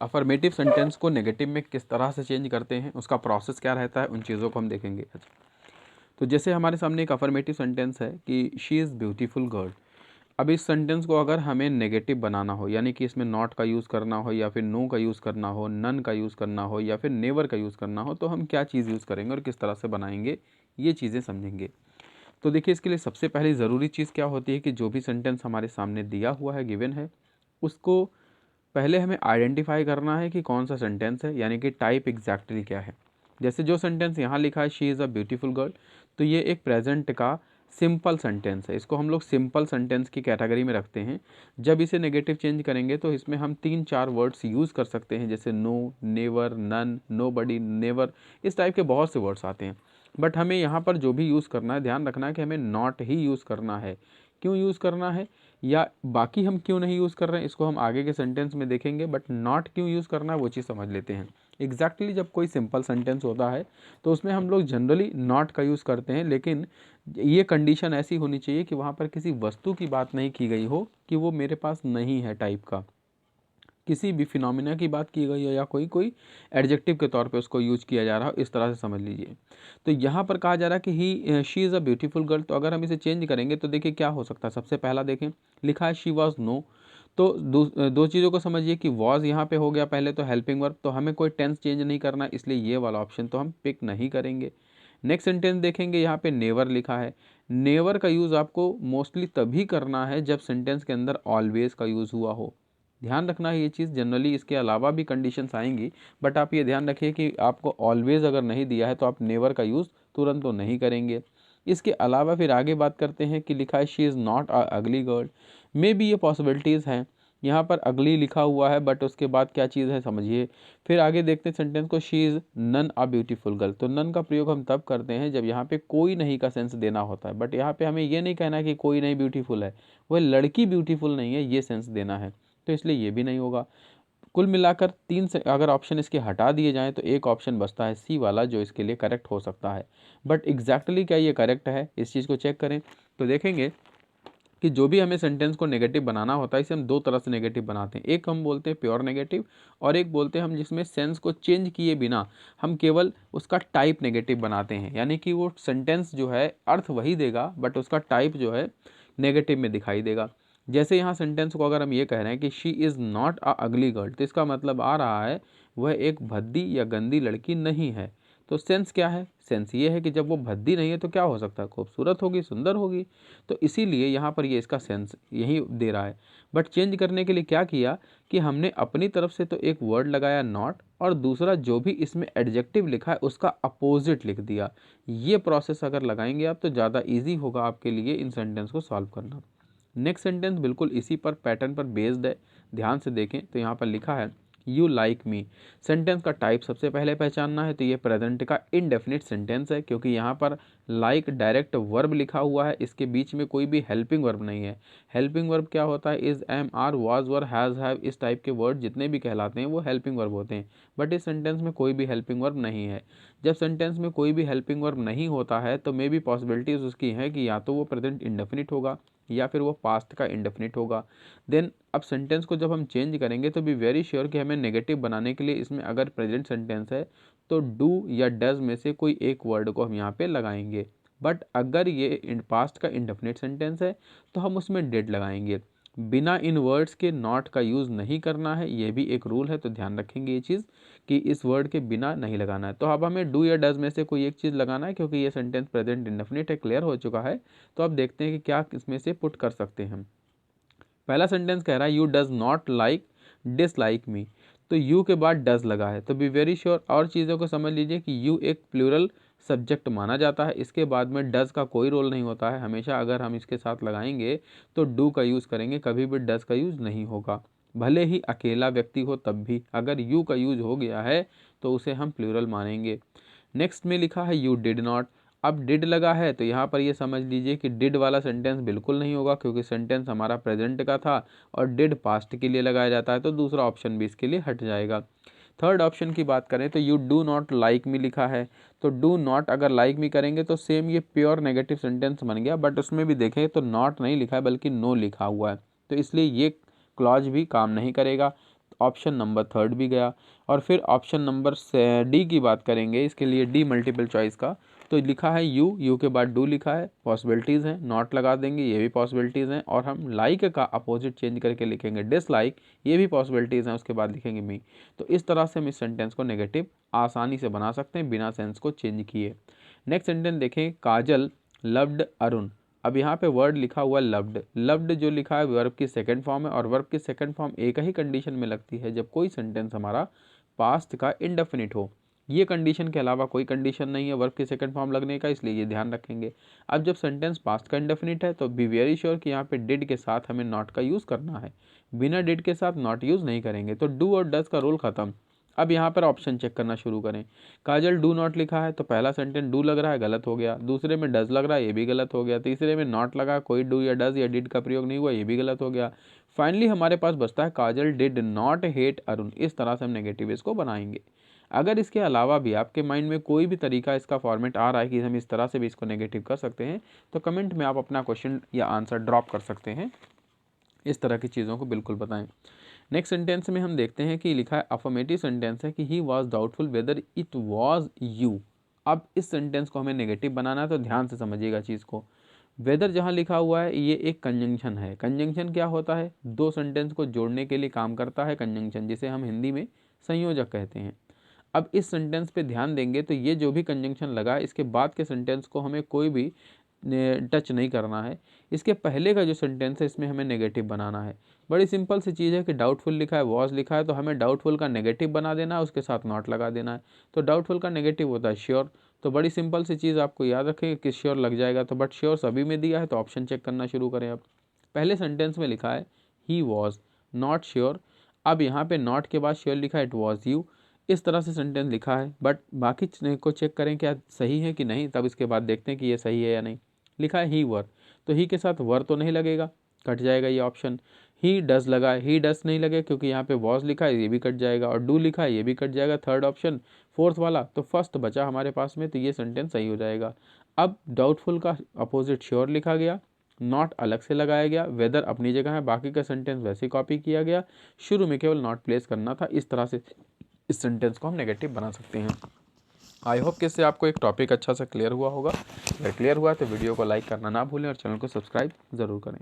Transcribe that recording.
Affirmative sentence को negative में किस तरह से चेंज करते हैं, उसका प्रोसेस क्या रहता है, उन चीज़ों को हम देखेंगे। तो जैसे हमारे सामने एक अफर्मेटिव सेंटेंस है कि शी इज़ ब्यूटीफुल गर्ल। अब इस सेंटेंस को अगर हमें नेगेटिव बनाना हो, यानी कि इसमें नॉट का यूज़ करना हो, या फिर नो का यूज़ करना हो, नन का यूज़ करना हो, या फिर नेवर का यूज़ करना हो, तो हम क्या चीज़ यूज़ करेंगे और किस तरह से बनाएंगे, ये चीज़ें समझेंगे। तो देखिए, इसके लिए सबसे पहले ज़रूरी चीज़ क्या होती है कि जो भी सेंटेंस हमारे सामने दिया हुआ है, गिवन है, उसको पहले हमें आइडेंटिफाई करना है कि कौन सा सेंटेंस है, यानी कि टाइप एग्जैक्टली क्या है। जैसे जो सेंटेंस यहाँ लिखा है, she is a beautiful girl, तो ये एक प्रेजेंट का सिंपल सेंटेंस है। इसको हम लोग सिंपल सेंटेंस की कैटेगरी में रखते हैं। जब इसे नेगेटिव चेंज करेंगे तो इसमें हम 3-4 वर्ड्स यूज़ कर सकते हैं, जैसे no, never, none, nobody, never, इस टाइप के बहुत से वर्ड्स आते हैं। बट हमें यहाँ पर जो भी यूज़ करना है, ध्यान रखना है कि हमें नॉट ही यूज़ करना है। क्यों यूज़ करना है, या बाकी हम क्यों नहीं यूज़ कर रहे हैं, इसको हम आगे के सेंटेंस में देखेंगे, बट नॉट क्यों यूज़ करना है वो चीज़ समझ लेते हैं। एग्जैक्टली जब कोई सिंपल सेंटेंस होता है तो उसमें हम लोग जनरली नॉट का यूज़ करते हैं, लेकिन ये कंडीशन ऐसी होनी चाहिए कि वहाँ पर किसी वस्तु की बात नहीं की गई हो कि वो मेरे पास नहीं है टाइप का, किसी भी फिनोमिना की बात की गई हो, या कोई कोई एडजेक्टिव के तौर पे उसको यूज किया जा रहा हो, इस तरह से समझ लीजिए। तो यहाँ पर कहा जा रहा है कि ही she is a beautiful girl, तो अगर हम इसे चेंज करेंगे तो देखिए क्या हो सकता है। सबसे पहला देखें, लिखा है शी वॉज नो, तो दो चीज़ों को समझिए कि वॉज यहाँ पे हो गया पहले तो हेल्पिंग वर्ब, तो हमें कोई टेंस चेंज नहीं करना, इसलिए ये वाला ऑप्शन तो हम पिक नहीं करेंगे। नेक्स्ट सेंटेंस देखेंगे, यहाँ पे नेवर लिखा है। नेवर का यूज़ आपको मोस्टली तभी करना है जब सेंटेंस के अंदर ऑलवेज का यूज़ हुआ हो। ध्यान रखना है ये चीज़, जनरली इसके अलावा भी कंडीशंस आएंगी, बट आप ये ध्यान रखिए कि आपको ऑलवेज अगर नहीं दिया है तो आप नेवर का यूज़ तुरंत तो नहीं करेंगे। इसके अलावा फिर आगे बात करते हैं कि लिखा है शी इज़ नॉट अ अगली गर्ल, मे बी ये पॉसिबिलिटीज़ हैं। यहाँ पर अगली लिखा हुआ है, बट उसके बाद क्या चीज़ है समझिए। फिर आगे देखते हैं सेंटेंस को, she is none a beautiful girl, तो नन का प्रयोग हम तब करते हैं जब यहाँ पे कोई नहीं का सेंस देना होता है, बट यहाँ पे हमें ये नहीं कहना कि कोई नहीं ब्यूटीफुल है, वह लड़की ब्यूटीफुल नहीं है, ये सेंस देना है, तो इसलिए ये भी नहीं होगा। कुल मिलाकर तीन से अगर ऑप्शन इसके हटा दिए जाएं तो एक ऑप्शन बचता है सी वाला, जो इसके लिए करेक्ट हो सकता है। बट एग्जैक्टली क्या ये करेक्ट है, इस चीज़ को चेक करें तो देखेंगे कि जो भी हमें सेंटेंस को नेगेटिव बनाना होता है, इसे हम दो तरह से नेगेटिव बनाते हैं। एक हम बोलते हैं प्योर नेगेटिव, और एक बोलते हैं हम जिसमें सेंस को चेंज किए बिना हम केवल उसका टाइप नेगेटिव बनाते हैं, यानी कि वो सेंटेंस जो है अर्थ वही देगा, बट उसका टाइप जो है नेगेटिव में दिखाई देगा। जैसे यहाँ सेंटेंस को अगर हम ये कह रहे हैं कि शी इज़ नॉट अ अगली गर्ल, तो इसका मतलब आ रहा है वह एक भद्दी या गंदी लड़की नहीं है। तो सेंस क्या है, सेंस ये है कि जब वो भद्दी नहीं है तो क्या हो सकता है, खूबसूरत होगी, सुंदर होगी। तो इसीलिए यहाँ पर ये इसका सेंस यही दे रहा है। बट चेंज करने के लिए क्या किया कि हमने अपनी तरफ से तो एक वर्ड लगाया नॉट, और दूसरा जो भी इसमें एडजेक्टिव लिखा है उसका अपोजिट लिख दिया। ये प्रोसेस अगर लगाएंगे आप तो ज़्यादा ईजी होगा आपके लिए इन सेंटेंस को सॉल्व करना। नेक्स्ट सेंटेंस बिल्कुल इसी पर पैटर्न पर बेस्ड है। ध्यान से देखें तो यहाँ पर लिखा है यू लाइक मी। सेंटेंस का टाइप सबसे पहले पहचानना है, तो ये प्रेजेंट का इनडेफिनिट सेंटेंस है, क्योंकि यहाँ पर लाइक डायरेक्ट वर्ब लिखा हुआ है, इसके बीच में कोई भी हेल्पिंग वर्ब नहीं है। हेल्पिंग वर्ब क्या होता है, is, am, are, was, were, has, have, इस टाइप के वर्ड जितने भी कहलाते हैं वो हेल्पिंग वर्ब होते हैं। बट इस सेंटेंस में कोई भी हेल्पिंग वर्ब नहीं है। जब सेंटेंस में कोई भी हेल्पिंग वर्ब नहीं होता है तो मे बी पॉसिबिलिटीज़ उसकी हैं कि या तो वो प्रेजेंट इंडेफिनिट होगा या फिर वो पास्ट का इंडेफिनिट होगा। देन अब सेंटेंस को जब हम चेंज करेंगे तो बी वेरी श्योर कि हमें नेगेटिव बनाने के लिए इसमें अगर प्रेजेंट सेंटेंस है तो डू या डज में से कोई एक वर्ड को हम यहाँ पे लगाएंगे। बट अगर ये पास्ट का इंडेफिनिट सेंटेंस है तो हम उसमें डिड लगाएंगे। बिना इन वर्ड्स के नॉट का यूज़ नहीं करना है, ये भी एक रूल है, तो ध्यान रखेंगे ये चीज़ कि इस वर्ड के बिना नहीं लगाना है। तो अब हमें डू या डज में से कोई एक चीज़ लगाना है, क्योंकि ये सेंटेंस प्रेजेंट इंडेफिनिट है, क्लियर हो चुका है। तो अब देखते हैं कि क्या इसमें से पुट कर सकते हैं हम। पहला सेंटेंस कह रहा है you does not like dislike me, तो यू के बाद डज लगा है, तो बी वेरी श्योर और चीज़ों को समझ लीजिए कि यू एक प्लूरल सब्जेक्ट माना जाता है, इसके बाद में डज का कोई रोल नहीं होता है। हमेशा अगर हम इसके साथ लगाएंगे तो डू का यूज़ करेंगे, कभी भी डज का यूज़ नहीं होगा। भले ही अकेला व्यक्ति हो तब भी अगर यू का यूज़ हो गया है तो उसे हम प्लूरल मानेंगे। नेक्स्ट में लिखा है यू डिड नॉट, अब डिड लगा है तो यहाँ पर ये समझ लीजिए कि डिड वाला सेंटेंस बिल्कुल नहीं होगा, क्योंकि सेंटेंस हमारा प्रेजेंट का था और डिड पास्ट के लिए लगाया जाता है, तो दूसरा ऑप्शन भी इसके लिए हट जाएगा। थर्ड ऑप्शन की बात करें तो you do not like me लिखा है, तो डू नॉट अगर लाइक मी करेंगे तो सेम ये प्योर नेगेटिव सेंटेंस बन गया, बट उसमें भी देखें तो नॉट नहीं लिखा है बल्कि नो लिखा हुआ है, तो इसलिए ये क्लॉज भी काम नहीं करेगा। ऑप्शन नंबर थर्ड भी गया। और फिर ऑप्शन नंबर डी की बात करेंगे, इसके लिए डी मल्टीपल चॉइस का, तो लिखा है यू के बाद डू लिखा है, पॉसिबिलिटीज़ हैं, नॉट लगा देंगे, ये भी पॉसिबिलिटीज़ हैं। और हम लाइक का अपोजिट चेंज करके लिखेंगे डिसलाइक, ये भी पॉसिबिलिटीज़ हैं, उसके बाद लिखेंगे मी। तो इस तरह से हम इस सेंटेंस को नेगेटिव आसानी से बना सकते हैं बिना सेंस को चेंज किए। नेक्स्ट सेंटेंस देखें, काजल लव्ड अरुण। अब यहाँ पे वर्ड लिखा हुआ लव्ड, लव्ड जो लिखा है वर्ब की सेकंड फॉर्म है, और वर्ब की सेकंड फॉर्म एक ही कंडीशन में लगती है, जब कोई सेंटेंस हमारा पास्ट का इंडेफिनिट हो। ये कंडीशन के अलावा कोई कंडीशन नहीं है वर्ब की सेकंड फॉर्म लगने का, इसलिए ये ध्यान रखेंगे। अब जब सेंटेंस पास्ट का इंडेफिनिट है तो बी वेरी श्योर कि यहाँ पे डिड के साथ हमें नॉट का यूज़ करना है, बिना डिड के साथ नॉट यूज़ नहीं करेंगे। तो डू और डज का रोल खत्म। अब यहाँ पर ऑप्शन चेक करना शुरू करें। काजल डू नॉट लिखा है तो पहला सेंटेंस डू लग रहा है, गलत हो गया। दूसरे में डज लग रहा है, ये भी गलत हो गया। तीसरे में नॉट लगा, कोई डू या डज या डिड का प्रयोग नहीं हुआ, ये भी गलत हो गया। फाइनली हमारे पास बचता है काजल डिड नॉट हेट अरुण। इस तरह से हम नेगेटिव इसको बनाएंगे। अगर इसके अलावा भी आपके माइंड में कोई भी तरीका इसका फॉर्मेट आ रहा है कि हम इस तरह से भी इसको नेगेटिव कर सकते हैं, तो कमेंट में आप अपना क्वेश्चन या आंसर ड्रॉप कर सकते हैं। इस तरह की चीज़ों को बिल्कुल बताएं। नेक्स्ट सेंटेंस में हम देखते हैं कि लिखा है अफर्मेटिव सेंटेंस है कि he was doubtful whether it was you. अब इस सेंटेंस को हमें नेगेटिव बनाना है, तो ध्यान से समझिएगा चीज़ को। वेदर जहाँ लिखा हुआ है ये एक कंजंक्शन है। कंजंक्शन क्या होता है? दो सेंटेंस को जोड़ने के लिए काम करता है कंजंक्शन, जिसे हम हिंदी में संयोजक कहते हैं। अब इस सेंटेंस पे ध्यान देंगे तो ये जो भी कंजंक्शन लगा है, इसके बाद के सेंटेंस को हमें कोई भी टच नहीं करना है। इसके पहले का जो सेंटेंस है इसमें हमें नेगेटिव बनाना है। बड़ी सिंपल सी चीज़ है कि डाउटफुल लिखा है, वॉज लिखा है, तो हमें डाउटफुल का नेगेटिव बना देना है, उसके साथ नॉट लगा देना है। तो डाउटफुल का नेगेटिव होता है श्योर। तो बड़ी सिंपल सी चीज़ आपको याद रखें कि श्योर लग जाएगा। तो बट श्योर सभी में दिया है, तो ऑप्शन चेक करना शुरू करें। अब पहले सेंटेंस में लिखा है ही वॉज नॉट श्योर। अब यहाँ पे नॉट के बाद श्योर लिखा है इट वॉज यू। इस तरह से सेंटेंस लिखा है, बट बाकी को चेक करें क्या सही है कि नहीं, तब इसके बाद देखते हैं कि ये सही है या नहीं। लिखा है ही वर, तो ही के साथ वर तो नहीं लगेगा, कट जाएगा ये ऑप्शन। ही डज लगा है, ही डज नहीं लगे क्योंकि यहाँ पे वॉज लिखा है, ये भी कट जाएगा। और डू लिखा है, ये भी कट जाएगा, थर्ड ऑप्शन फोर्थ वाला। तो फर्स्ट बचा हमारे पास में, तो ये सेंटेंस सही हो जाएगा। अब डाउटफुल का अपोजिट श्योर लिखा गया, नॉट अलग से लगाया गया, वेदर अपनी जगह है, बाकी का सेंटेंस वैसे कॉपी किया गया, शुरू में केवल नॉट प्लेस करना था। इस तरह से इस सेंटेंस को हम नेगेटिव बना सकते हैं। आई होप कि इससे आपको एक टॉपिक अच्छा सा क्लियर हुआ होगा। अगर क्लियर हुआ तो वीडियो को लाइक करना ना भूलें और चैनल को सब्सक्राइब ज़रूर करें।